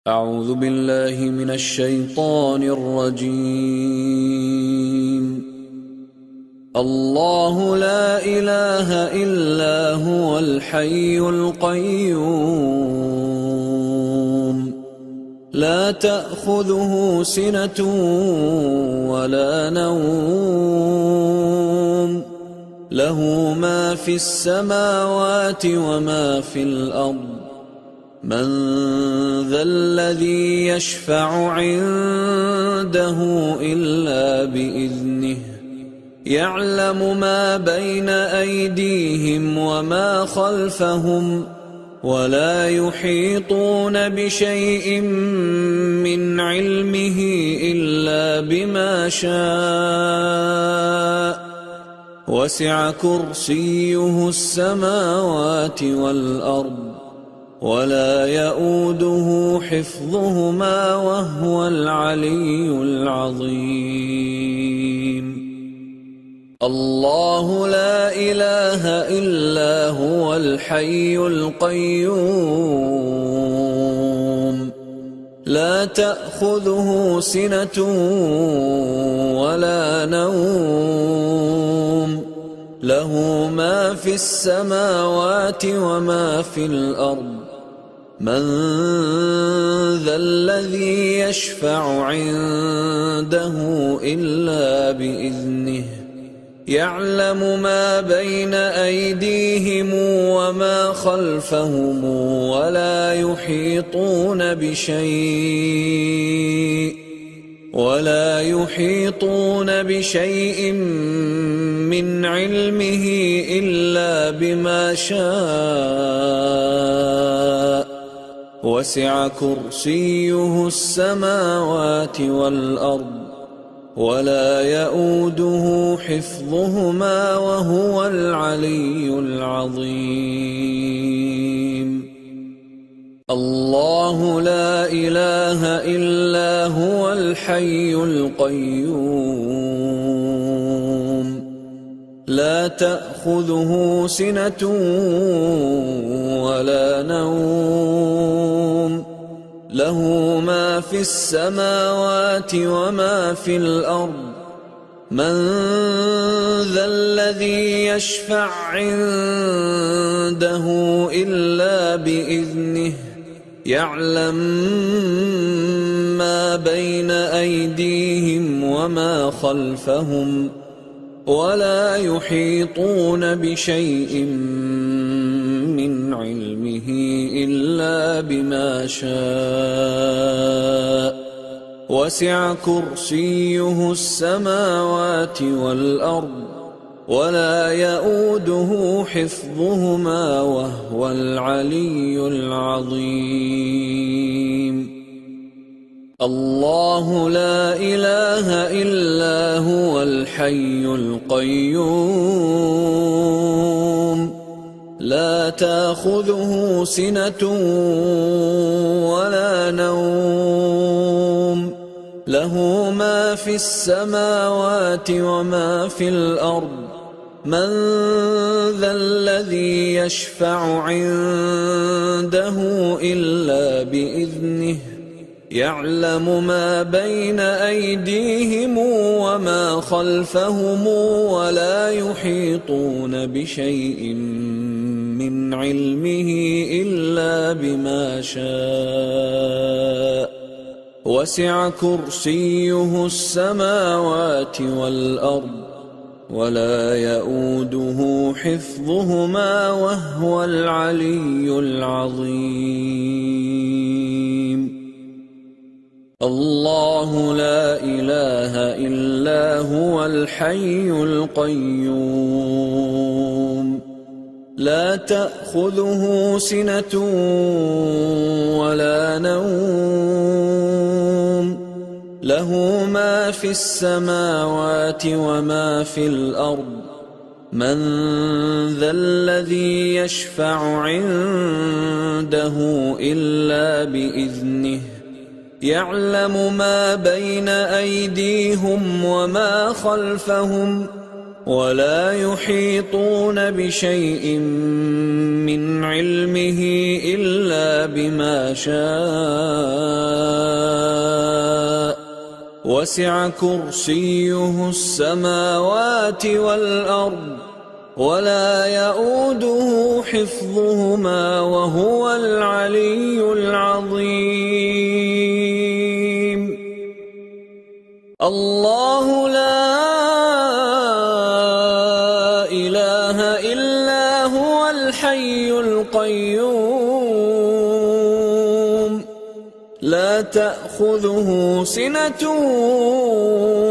أعوذ بالله من الشيطان الرجيم. الله لا إله إلا هو الحي القيوم لا تأخذه سنة ولا نوم له ما في السماوات وما في الأرض من ذا الذي يشفع عنده إلا بإذنه يعلم ما بين أيديهم وما خلفهم ولا يحيطون بشيء من علمه إلا بما شاء وسع كرسيه السماوات والأرض ولا يؤوده حفظهما وهو العلي العظيم. الله لا إله إلا هو الحي القيوم لا تأخذه سنة ولا نوم له ما في السماوات وما في الأرض من ذا الذي يشفع عنده إلا بإذنه يعلم ما بين أيديهم وما خلفهم ولا يحيطون بشيء من علمه إلا بما شاء وسع كرسيه السماوات والأرض ولا يؤوده حفظهما وهو العلي العظيم. الله لا إله إلا هو الحي القيوم لا تأخذه سنة ولا نوم له ما في السماوات وما في الأرض من ذا الذي يشفع عنده إلا بإذنه يعلم ما بين أيديهم وما خلفهم ولا يحيطون بشيء من علمه إلا بما شاء وسع كرسيه السماوات والأرض ولا يؤوده حفظهما وهو العلي العظيم. الله لا إله إلا هو الحي القيوم لا تأخذه سنة ولا نوم له ما في السماوات وما في الأرض من ذا الذي يشفع عنده إلا بإذنه يعلم ما بين أيديهم وما خلفهم ولا يحيطون بشيء من علمه إلا بما شاء وسع كرسيه السماوات والأرض ولا يؤوده حفظهما وهو العلي العظيم. الله لا إله إلا هو الحي القيوم لا تأخذه سنة ولا نوم له ما في السماوات وما في الأرض من ذا الذي يشفع عنده إلا بإذنه يعلم ما بين أيديهم وما خلفهم ولا يحيطون بشيء من علمه إلا بما شاء وسع كرسيه السماوات والأرض ولا يئوده حفظهما وهو العلي العظيم الله لا إله إلا هو الحي القيوم لا تأخذه سنة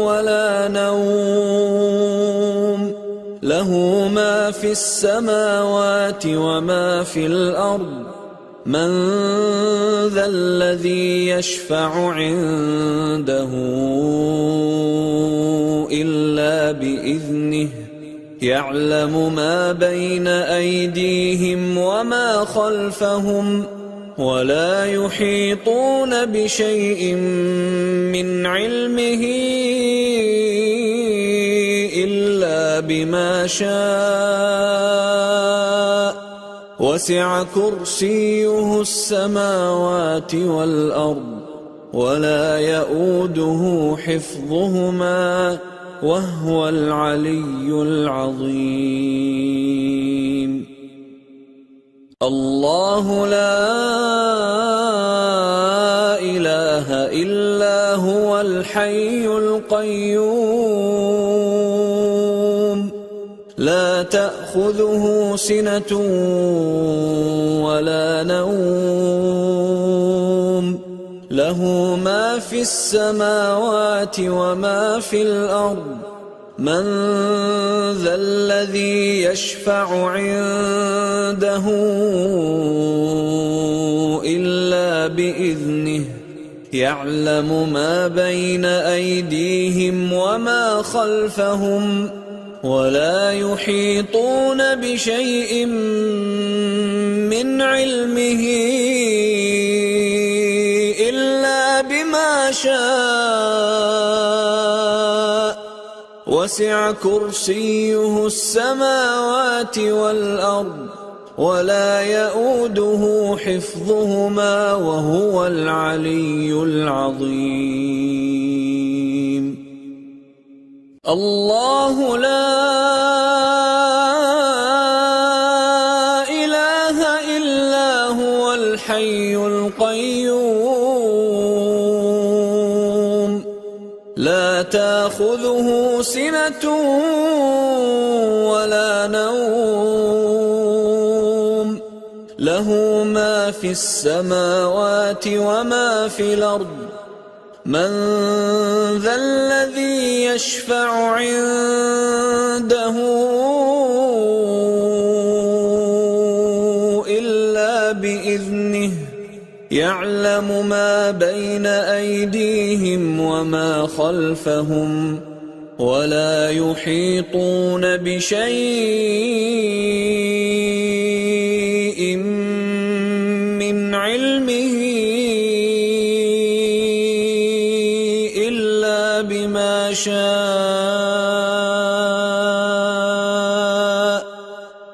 ولا نوم له ما في السماوات وما في الأرض من ذا الذي يشفع عنده إلا بإذنه يعلم ما بين أيديهم وما خلفهم ولا يحيطون بشيء من علمه إلا بما شاء وسع كرسيه السماوات والأرض ولا يئوده حفظهما وهو العلي العظيم الله لا إله إلا هو الحي القيوم لا تأخذه سنة ولا نوم له ما في السماوات وما في الأرض من ذا الذي يشفع عنده إلا بإذنه يعلم ما بين أيديهم وما خلفهم ولا يحيطون بشيء من علمه إلا بما شاء وسع كرسيه السماوات والأرض ولا يئوده حفظهما وهو العلي العظيم الله لا إله إلا هو الحي القيوم لا تأخذه سنة ولا نوم له ما في السماوات وما في الأرض من ذا الذي يشفع عنده إلا بإذنه يعلم ما بين أيديهم وما خلفهم ولا يحيطون بشيء من علمه إلا بما شاء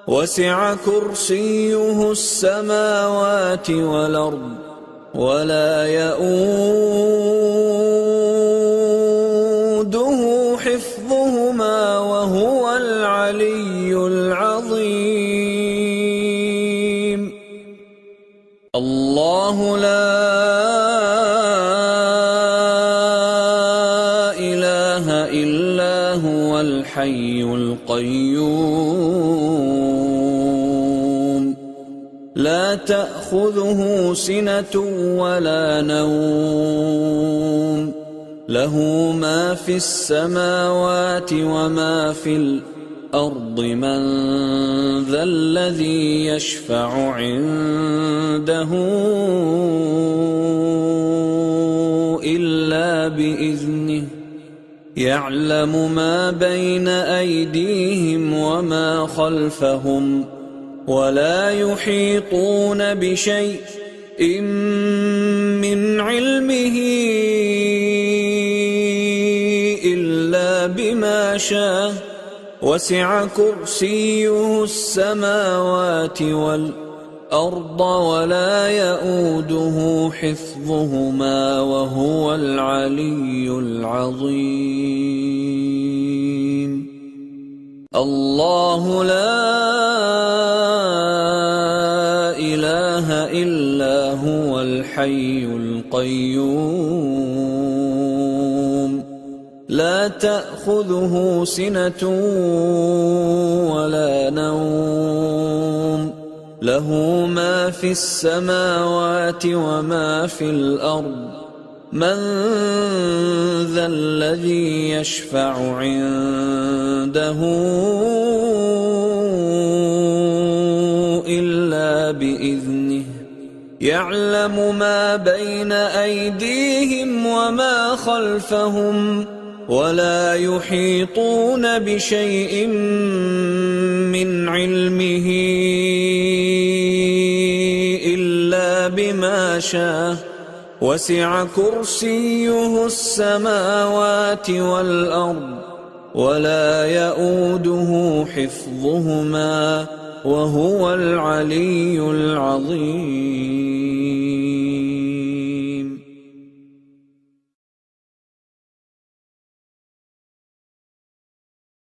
وسع كرسيه السماوات والأرض ولا يئوده حفظهما وهو العلي العظيم الله لا إله إلا هو الحي القيوم لا تأخذه سنة ولا نوم له ما في السماوات وما في الأرض من ذا الذي يشفع عنده إلا بإذنه يعلم ما بين أيديهم وما خلفهم ولا يحيطون بشيء من علمه إلا بما شاء وسع كرسيه السماوات والأرض ولا يئوده حفظهما وهو العلي العظيم. الله لا إله إلا هو الحي القيوم لا تأخذه سنة ولا نوم له ما في السماوات وما في الأرض من ذا الذي يشفع عنده إلا بإذنه يعلم ما بين أيديهم وما خلفهم ولا يحيطون بشيء من علمه إلا بما شاء وسع كرسيه السماوات والأرض ولا يئوده حفظهما وهو العلي العظيم.